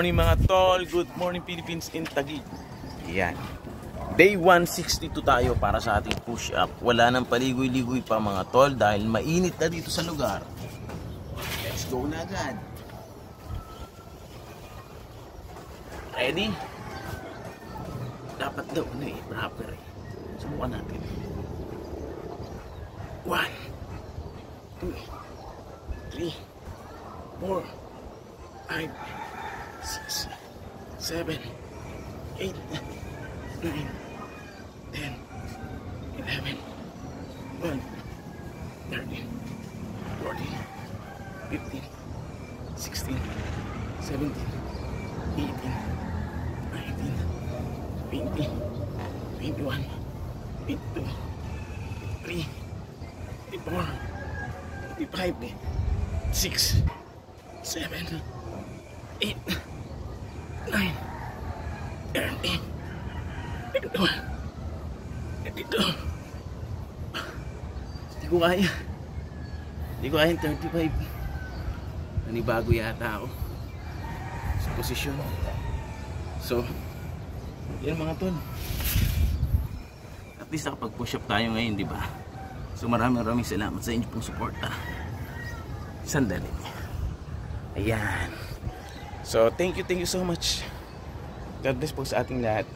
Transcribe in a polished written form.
Morning mga tol, good morning Philippines in Taguig. Yan. Day 162 tayo para sa ating push up. Wala nang paligoy-ligoy pa mga tol dahil mainit na dito sa lugar. Let's go na agad. Ready? Dapat daw proper Subukan natin. 1 2 3 4 5 6, 7, 8, 9, 10, 11, 12, 13, 14, 15, 16, 17, 18, 19, 20, 21, 22, 23, 24, 25, 6, 7, 8, 9, 13, 12, 22. Hindi ko kaya. Hindi ko kaya 35. Nanibago yata ako sa posisyon. So, yan mga tol. At least nakapag-push up tayo ngayon, di ba? So maraming salamat sa inyo pong suporta. Sandali. Ayan. So thank you so much. God bless po sa ating lahat.